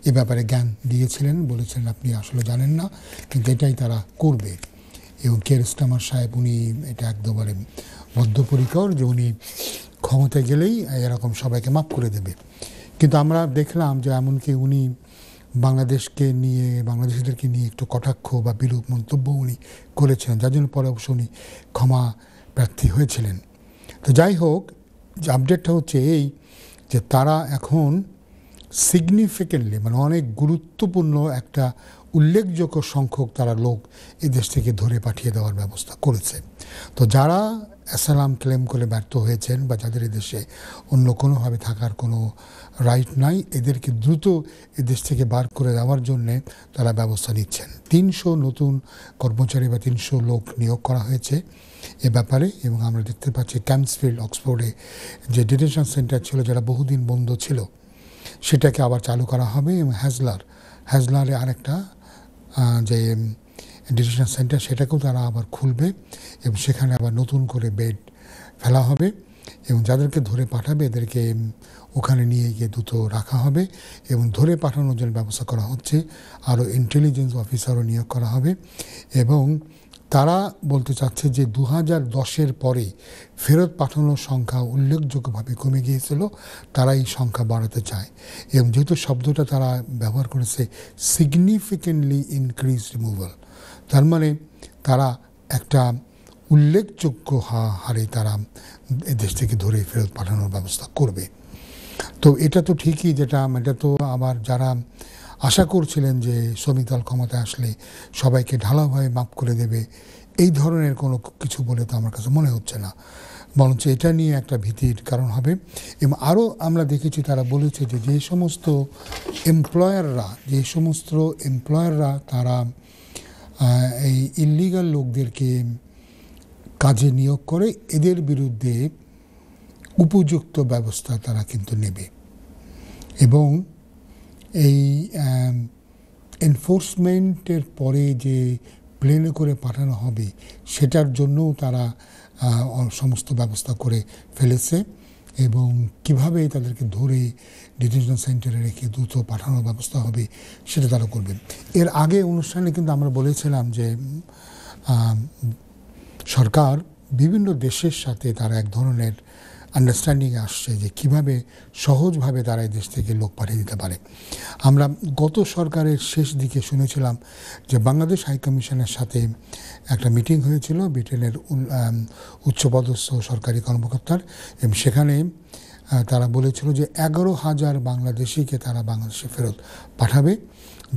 এ ব্যাপারে জ্ঞান দিয়েছিলেন, বলেছিলেন আপনি আসলে জানেন না, কিন্তু এটাই তারা করবে। এবং কেয়ার স্টামার সাহেব উনি এটা একদমই বদ্ধপরিকর যে উনি ক্ষমতায় গেলেই এরকম সবাইকে মাফ করে দেবে। কিন্তু আমরা দেখলাম যে এমনকি উনি বাংলাদেশিদেরকে নিয়ে একটু কটাক্ষ বা বিরূপ মন্তব্য উনি করেছিলেন, যার জন্য পরে অবশ্য উনি ক্ষমা প্রার্থী হয়েছিলেন। তো যাই হোক, যে আপডেটটা হচ্ছে এই যে তারা এখন সিগনিফিকেন্টলি অনেক গুরুত্বপূর্ণ একটা উল্লেখযোগ্য সংখ্যক তারা লোক এদেশ থেকে ধরে পাঠিয়ে দেওয়ার ব্যবস্থা করেছে। তো যারা অ্যাসাইলাম ক্লেম করে ব্যর্থ হয়েছেন বা যাদের এদেশে অন্য কোনোভাবে থাকার কোনো রাইট নাই, এদেরকে দ্রুত এদেশ থেকে বার করে দেওয়ার জন্যে তারা ব্যবস্থা নিচ্ছেন। 300 নতুন কর্মচারী বা 300 লোক নিয়োগ করা হয়েছে এ ব্যাপারে। এবং আমরা দেখতে পাচ্ছি ক্যাম্পসফিল্ড, অক্সফোর্ডে যে ডিটেনশন সেন্টার ছিল, যারা বহুদিন বন্ধ ছিল, সেটাকে আবার চালু করা হবে এবং হ্যাজলারে আরেকটা যে ডিটেনশন সেন্টার সেটাকেও তারা আবার খুলবে এবং সেখানে আবার নতুন করে বেড ফেলা হবে এবং যাদেরকে ধরে পাঠাবে এদেরকে ওখানে নিয়ে গিয়ে দ্রুত রাখা হবে এবং ধরে পাঠানোর জন্য ব্যবস্থা করা হচ্ছে। আরও ইন্টেলিজেন্স অফিসারও নিয়োগ করা হবে এবং তারা বলতে চাচ্ছে যে 2010-এর পরে ফেরত পাঠানোর সংখ্যা উল্লেখযোগ্যভাবে কমে গিয়েছিল, তারা এই সংখ্যা বাড়াতে চায় এবং যেহেতু শব্দটা তারা ব্যবহার করেছে সিগনিফিকেন্টলি ইনক্রিজ রিমুভাল, তার মানে তারা একটা উল্লেখযোগ্য হারে তারা দেশ থেকে ধরে ফেরত পাঠানোর ব্যবস্থা করবে। তো এটা তো ঠিকই, এটা তো আবার যারা আশা করছিলেন যে শ্রমিক দল ক্ষমতায় আসলে সবাইকে ঢালাওভাবে মাপ করে দেবে, এই ধরনের কোনো কিছু বলে তো আমার কাছে মনে হচ্ছে না, বরঞ্চ এটা নিয়ে একটা ভীতির কারণ হবে। এবং আরও আমরা দেখেছি তারা বলেছে যে যে সমস্ত এমপ্লয়াররা তারা এই ইল্লিগাল লোকদেরকে কাজে নিয়োগ করে এদের বিরুদ্ধে উপযুক্ত ব্যবস্থা তারা কিন্তু নেবে এবং এই এনফোর্সমেন্টের পরে যে প্লেনে করে পাঠানো হবে সেটার জন্যও তারা সমস্ত ব্যবস্থা করে ফেলেছে এবং কিভাবে তাদেরকে ধরে ডিটেনশন সেন্টারে রেখে দ্রুত পাঠানোর ব্যবস্থা হবে সেটা তারা করবে। এর আগে অনুষ্ঠানে কিন্তু আমরা বলেছিলাম যে সরকার বিভিন্ন দেশের সাথে তারা এক ধরনের আন্ডারস্ট্যান্ডিংয়ে আসছে যে কীভাবে সহজভাবে তারা এই দেশ থেকে লোক পাঠিয়ে দিতে পারে। আমরা গত সরকারের শেষ দিকে শুনেছিলাম যে বাংলাদেশ হাইকমিশনের সাথে একটা মিটিং হয়েছিল ব্রিটেনের উচ্চপদস্থ সরকারি কর্মকর্তার এবং সেখানে তারা বলেছিল যে 11,000 বাংলাদেশিকে তারা বাংলাদেশে ফেরত পাঠাবে,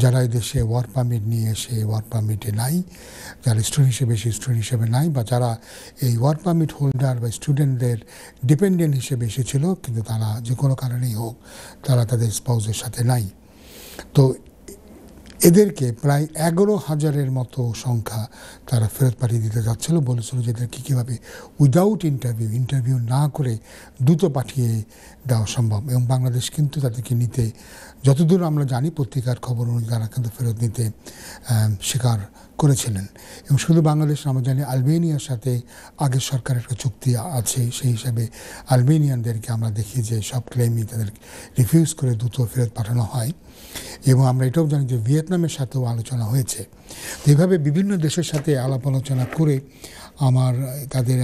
যারা এই দেশে ওয়ার্ক পারমিট নিয়ে এসে ওয়ার্ক পারমিটে নাই, যারা স্টুডেন্ট হিসেবে স্টুডেন্ট হিসেবে নাই, বা যারা এই ওয়ার্ক পারমিট হোল্ডার বা স্টুডেন্টদের ডিপেন্ডেন্ট হিসেবে এসেছিল কিন্তু তারা যে কোনো কারণেই হোক তারা তাদের স্পাউসের সাথে নাই। তো এদেরকে প্রায় 11,000-এর মতো সংখ্যা তারা ফেরত পাঠিয়ে দিতে যাচ্ছিল, বলেছিল যে এদেরকে কীভাবে উইদাউট ইন্টারভিউ না করে দ্রুত পাঠিয়ে দেওয়া সম্ভব এবং বাংলাদেশ কিন্তু তাদেরকে নিতে যতদূর আমরা জানি পত্রিকার খবর অনুযায়ী তারা কিন্তু ফেরত নিতে স্বীকার করেছিলেন। এবং শুধু বাংলাদেশ আমরা জানি আলবেনিয়ার সাথে আগের সরকারের একটা চুক্তি আছে, সেই হিসাবে আলবেনিয়ানদেরকে আমরা দেখি যে সব ক্লেমই তাদের রিফিউজ করে দ্রুত ফেরত পাঠানো হয়। এবং আমরা এটাও জানি যে ভিয়েতনামের সাথেও আলোচনা হয়েছে। তো এইভাবে বিভিন্ন দেশের সাথে আলাপ আলোচনা করে তাদের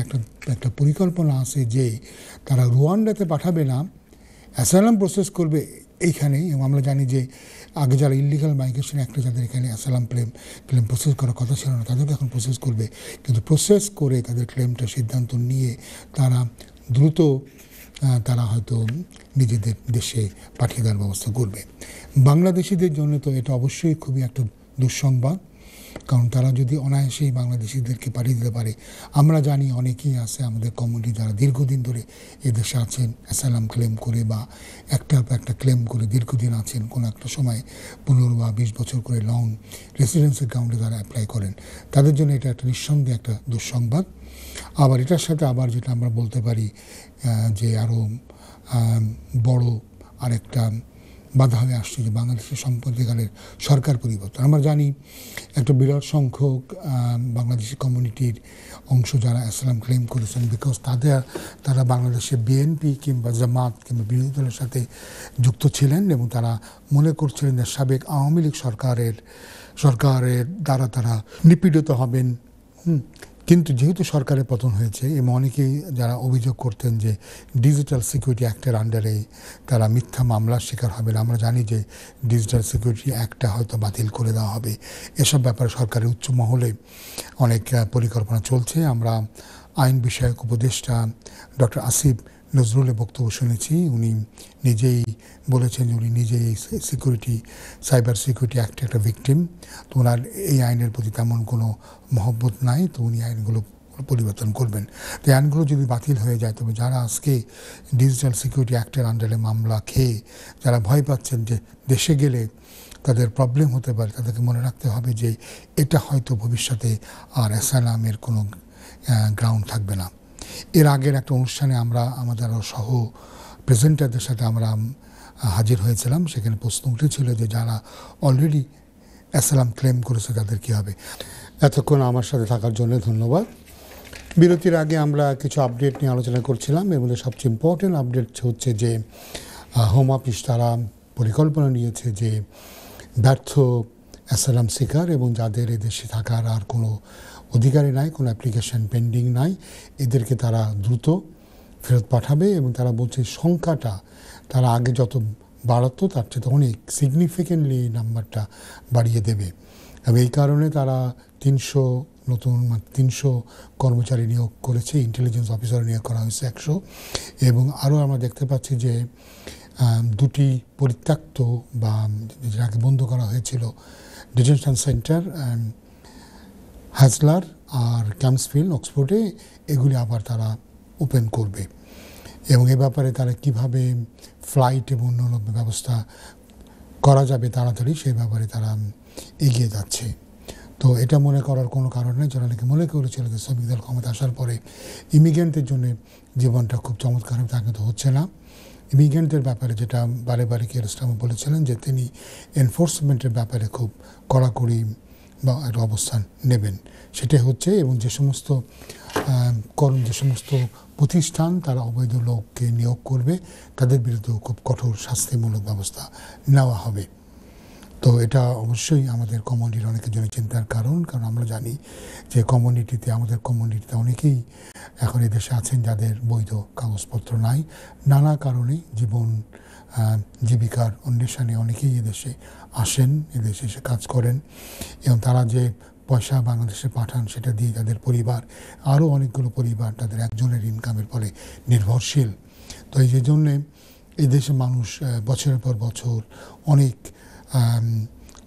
একটা পরিকল্পনা আছে যে তারা রুয়ান্ডাতে পাঠাবে না, অ্যাসাইলাম প্রসেস করবে এইখানেই। এবং আমরা জানি যে আগে যারা ইল্লিগাল মাইগ্রেশন অ্যাক্টে যাদের এখানে অ্যাসাইলাম ক্লেম প্রসেস করার কথা ছিল না তাদেরকে এখন প্রসেস করবে, কিন্তু প্রসেস করে তাদের ক্লেমটা সিদ্ধান্ত নিয়ে তারা দ্রুত তারা হয়তো নিজেদের দেশে পাঠিয়ে দেওয়ার ব্যবস্থা করবে। বাংলাদেশিদের জন্য তো এটা অবশ্যই খুবই একটা দুঃসংবাদ, কারণ তারা যদি অনায়াসেই বাংলাদেশিদেরকে পাঠিয়ে দিতে পারে। আমরা জানি অনেকেই আছে আমাদের কমিউনিটি যারা দীর্ঘদিন ধরে এদেশে আছেন অ্যাসাইলাম ক্লেম করে বা একটা ক্লেম করে দীর্ঘদিন আছেন, কোনো একটা সময় 15 বা 20 বছর করে লং রেসিডেন্সের গ্রাউন্ডে তারা অ্যাপ্লাই করেন, তাদের জন্য এটা একটা নিঃসন্দেহে একটা দুঃসংবাদ। আবার এটার সাথে আবার যেটা আমরা বলতে পারি যে আরও বড় আরেকটা বাধা হয়ে আসছে যে বাংলাদেশের সম্প্রতিকালের সরকার পরিবর্তন। আমরা জানি একটা বিরাট সংখ্যক বাংলাদেশি কমিউনিটির অংশ যারা অ্যাসাইলাম ক্লেম করেছেন বিকজ তারা বাংলাদেশে বিএনপি কিংবা জামাত কিংবা বিরোধী দলের সাথে যুক্ত ছিলেন এবং তারা মনে করছিলেন যে সাবেক আওয়ামী লীগ সরকারের দ্বারা তারা নিপীড়িত হবেন। কিন্তু যেহেতু সরকারের পতন হয়েছে এবং অনেকেই যারা অভিযোগ করতেন যে ডিজিটাল সিকিউরিটি অ্যাক্টের আন্ডারে তারা মিথ্যা মামলার শিকার হবেন, আমরা জানি যে ডিজিটাল সিকিউরিটি অ্যাক্টটা হয়তো বাতিল করে দেওয়া হবে। এসব ব্যাপারে সরকারের উচ্চ মহলে অনেক পরিকল্পনা চলছে। আমরা আইন বিষয়ক উপদেষ্টা ডক্টর আসিফ নজরুলের বক্তব্য শুনেছি, উনি নিজেই বলেছেন যে উনি নিজেই সাইবার সিকিউরিটি অ্যাক্টে একটা ভিকটিম, তো ওনার এই আইনের প্রতি তেমন কোনো মহব্বত নাই, তো উনি আইনগুলো পরিবর্তন করবেন। তো আইনগুলো যদি বাতিল হয়ে যায় তবে যারা আজকে ডিজিটাল সিকিউরিটি অ্যাক্টের আন্ডারে মামলা খেয়ে যারা ভয় পাচ্ছেন যে দেশে গেলে তাদের প্রবলেম হতে পারে, তাদেরকে মনে রাখতে হবে যে এটা হয়তো ভবিষ্যতে আর অ্যাসাইলামের কোনো গ্রাউন্ড থাকবে না। এর আগের একটা অনুষ্ঠানে আমরা আমাদের সহ প্রেজেন্টারদের সাথে আমরা হাজির হয়েছিলাম, সেখানে প্রশ্ন উঠেছিল যে যারা অলরেডি অ্যাসাইলাম ক্লেম করেছে তাদের কী হবে। এতক্ষণ আমার সাথে থাকার জন্য ধন্যবাদ। বিরতির আগে আমরা কিছু আপডেট নিয়ে আলোচনা করছিলাম। এর মধ্যে সবচেয়ে ইম্পর্টেন্ট আপডেট হচ্ছে যে হোম অফিস তারা পরিকল্পনা নিয়েছে যে ব্যর্থ অ্যাসাইলাম সিকার এবং যাদের এদেশে থাকার আর কোনো অধিকারই নাই, কোনো অ্যাপ্লিকেশন পেন্ডিং নাই, এদেরকে তারা দ্রুত ফেরত পাঠাবে। এবং তারা বলছে সংখ্যাটা তারা আগে যত বাড়াতো তার চেয়ে অনেক সিগনিফিকেন্টলি এই নাম্বারটা বাড়িয়ে দেবে। এবং এই কারণে তারা 300 কর্মচারী নিয়োগ করেছে, ইন্টেলিজেন্স অফিসার নিয়োগ করা হয়েছে 100। এবং আরও আমরা দেখতে পাচ্ছি যে 2টি পরিত্যক্ত বা যাকে বন্ধ করা হয়েছিল ডিটেনশন সেন্টার হ্যাজলার আর ক্যাম্পসফিল্ড অক্সফোর্ডে, এগুলি আবার তারা ওপেন করবে। এবং এ ব্যাপারে তারা কিভাবে ফ্লাইট এবং অন্যান্য ব্যবস্থা করা যাবে তাড়াতাড়ি, সেই ব্যাপারে তারা এগিয়ে যাচ্ছে। তো এটা মনে করার কোনো কারণ নেই। যারা নাকি মনে করেছিল যে শ্রমিক দল ক্ষমতা আসার পরে ইমিগ্রেন্টদের জন্য জীবনটা খুব চমৎকার হবে, তা কিন্তু হচ্ছে না। ইমিগ্রেন্টদের ব্যাপারে যেটা বারে বারে কিয়ার স্টারমার বলেছিলেন যে তিনি এনফোর্সমেন্টের ব্যাপারে খুব কড়াকড়ি বা একটা অবস্থান নেবেন, সেটাই হচ্ছে। এবং যে সমস্ত প্রতিষ্ঠান তারা অবৈধ লোককে নিয়োগ করবে তাদের বিরুদ্ধেও খুব কঠোর শাস্তিমূলক ব্যবস্থা নেওয়া হবে। তো এটা অবশ্যই আমাদের কমিউনিটির অনেকের জন্য চিন্তার কারণ, কারণ আমরা জানি যে আমাদের কমিউনিটিতে অনেকেই এখন এদেশে আছেন যাদের বৈধ কাগজপত্র নাই। নানা কারণে জীবিকার অন্বেষণে অনেকেই এদেশে আসেন, এদেশে এসে কাজ করেন এবং তারা যে পয়সা বাংলাদেশে পাঠান সেটা দিয়ে তাদের পরিবার, আরও অনেকগুলো পরিবার তাদের একজনের ইনকামের পরে নির্ভরশীল। তো এই যে জন্যে এই দেশে মানুষ বছরের পর বছর অনেক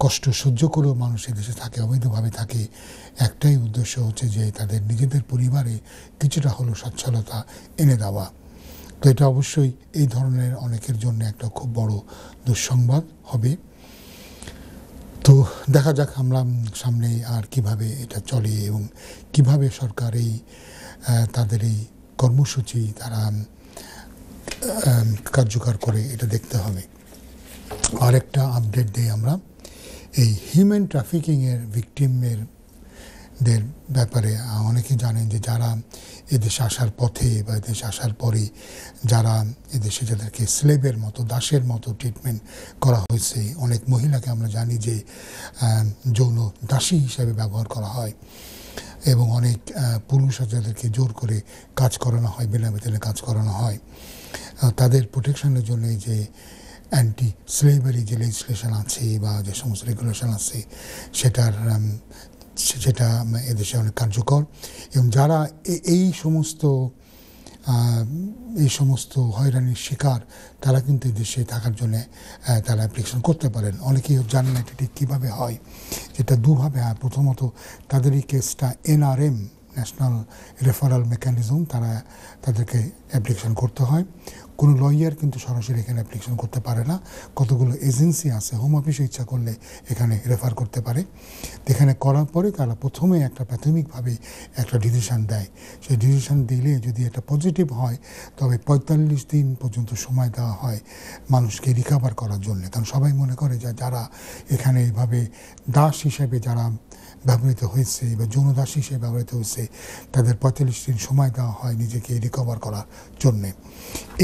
কষ্ট সহ্য করেও মানুষ এদেশে থাকে, অবৈধভাবে থাকে। একটাই উদ্দেশ্য হচ্ছে যে তাদের নিজেদের পরিবারে কিছুটা হলেও সচ্ছলতা এনে দেওয়া। তো এটা অবশ্যই এই ধরনের অনেকের জন্য একটা খুব বড় দুঃসংবাদ হবে। তো দেখা যাক আমরা সামনে আর কিভাবে এটা চলে এবং কিভাবে সরকার তাদের এই কর্মসূচি তারা কার্যকর করে, এটা দেখতে হবে। আরেকটা আপডেট দিই আমরা, এই হিউম্যান ট্রাফিকিংয়ের ভিকটিমদের ব্যাপারে অনেকে জানেন যে যারা এদেশে আসার পথে বা এদেশে আসার পরে যারা এদেশে যাদেরকে স্লেভের মতো, দাসের মতো ট্রিটমেন্ট করা হয়েছে, অনেক মহিলাকে আমরা জানি যে যৌন দাসী হিসাবে ব্যবহার করা হয় এবং অনেক পুরুষ যাদেরকে জোর করে কাজ করানো হয়, বিনা বেতনে কাজ করানো হয়। তাদের প্রোটেকশনের জন্য যে অ্যান্টি স্লেভারি যে লেজিসলেশন আছে বা যে সমস্ত রেগুলেশন আছে সেটা এদেশে অনেক কার্যকর। এবং যারা এই সমস্ত হয়রানির শিকার তারা কিন্তু দেশে থাকার জন্য তারা অ্যাপ্লিকেশন করতে পারেন। অনেকেই জানেন এটা ঠিক কীভাবে হয়, যেটা দুভাবে হয়। প্রথমত তাদের এই কেসটা NRM ন্যাশনাল রেফারাল মেকানিজম তাদেরকে অ্যাপ্লিকেশন করতে হয়। কোনো লয়ার কিন্তু সরাসরি এখানে অ্যাপ্লিকেশন করতে পারে না, কতগুলো এজেন্সি আছে, হোম অফিসে ইচ্ছা করলে এখানে রেফার করতে পারে। এখানে করার পরে তারা প্রথমে প্রাথমিকভাবে একটা ডিসিশন দেয়। সেই ডিসিশন দিলে যদি এটা পজিটিভ হয় তবে 45 দিন পর্যন্ত সময় দেওয়া হয় মানুষকে রিকভার করার জন্য। কারণ সবাই মনে করে যে যারা এখানে এইভাবে দাস হিসেবে যারা ব্যবহৃত হয়েছে বা যৌনদাস হিসেবে ব্যবহৃত হয়েছে তাদের 45 দিন সময় দেওয়া হয় নিজেকে রিকভার করার জন্যে।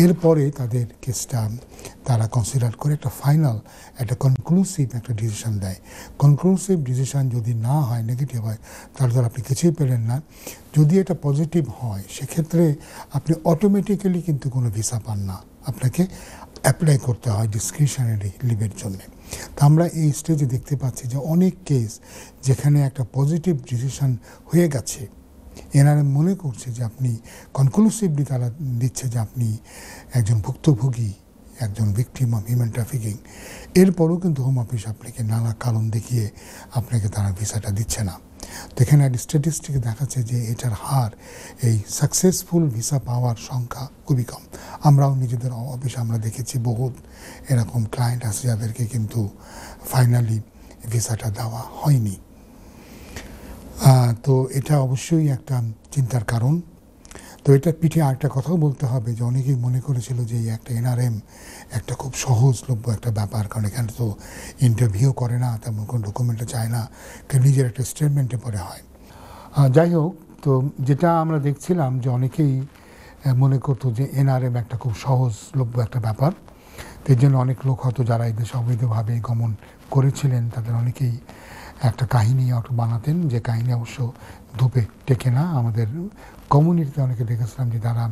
এরপরে তাদের কেসটা তারা কনসিডার করে একটা কনক্লুসিভ একটা ডিসিশন দেয়। কনক্লুসিভ ডিসিশন যদি না হয়, নেগেটিভ হয়, তাহলে ধর আপনি কিছুই পেলেন না। যদি এটা পজিটিভ হয় সেক্ষেত্রে আপনি অটোমেটিক্যালি কিন্তু কোনো ভিসা পান না, আপনাকে অ্যাপ্লাই করতে হয় ডিসক্রিশনারি লিভের জন্য। তো আমরা এই স্টেজে দেখতে পাচ্ছি যে অনেক কেস যেখানে একটা পজিটিভ ডিসিশন হয়ে গেছে, NRM মনে করছে যে আপনি কনক্লুসিভলি তারা দিচ্ছে যে আপনি একজন ভুক্তভোগী, একজন ভিকটিম অফ হিউম্যান ট্রাফিকিং, এরপরও কিন্তু হোম অফিস আপনাকে নানা কারণ দেখিয়ে আপনাকে তারা ভিসাটা দিচ্ছে না। তো এখানে একটা স্ট্যাটিস্টিকে দেখাচ্ছে যে এটার হার, এই সাকসেসফুল ভিসা পাওয়ার সংখ্যা খুবই কম। আমরাও নিজেদের অফিসে আমরা দেখেছি বহুত এরকম ক্লায়েন্ট আছে যাদেরকে কিন্তু ফাইনালি ভিসাটা দেওয়া হয়নি। তো এটা অবশ্যই একটা চিন্তার কারণ। তো এটার পিঠে আরেকটা কথাও বলতে হবে যে অনেকেই মনে করেছিল যে এই একটা এনআরএম একটা খুব সহজলভ্য একটা ব্যাপার, কারণ এখানে তো ইন্টারভিউ করে না, তেমন কোনো ডকুমেন্টও চায় না, কেউ নিজের একটা স্টেটমেন্টে পরে হয়। যাই হোক, তো যেটা আমরা দেখছিলাম যে অনেকেই মনে করতো যে এনআরএম একটা খুব সহজলভ্য একটা ব্যাপার। তো এর জন্য অনেক লোক হয়তো যারা এই দেশে অবৈধভাবে গমন করেছিলেন তাদের অনেকেই একটা কাহিনী বানাতেন, যে কাহিনী অবশ্য ধূপে টেকে না। আমাদের কমিউনিটিতে অনেকে দেখেছিলাম যে তারা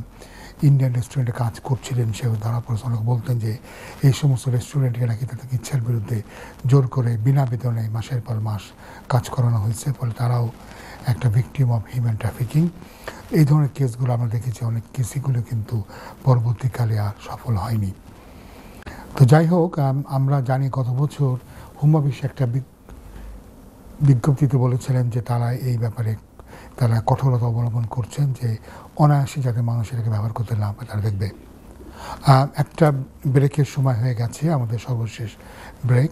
ইন্ডিয়ান রেস্টুরেন্টে কাজ করছিলেন, সেও ধরা পড়েছে। অনেকে বলতেন যে এই সমস্ত রেস্টুরেন্টে নাকি তাদের ইচ্ছার বিরুদ্ধে জোর করে বিনা বেতনে মাসের পর মাস কাজ করানো হয়েছে, ফলে তারাও একটা ভিকটিম অফ হিউম্যান ট্রাফিকিং। এই ধরনের কেসগুলো আমরা দেখেছি, অনেক কেসগুলো কিন্তু পরবর্তীকালে আর সফল হয়নি। তো যাই হোক, আমরা জানি গত বছর হুমা বিশ্ব একটা বিজ্ঞপ্তিতে বলেছিলেন যে তারা এই ব্যাপারে তারা কঠোরতা অবলম্বন করছেন, যে অনায়াসে যাতে মানুষ এটাকে ব্যবহার করতে না পারে তারা দেখবে। একটা ব্রেকের সময় হয়ে গেছে, আমাদের সর্বশেষ ব্রেক।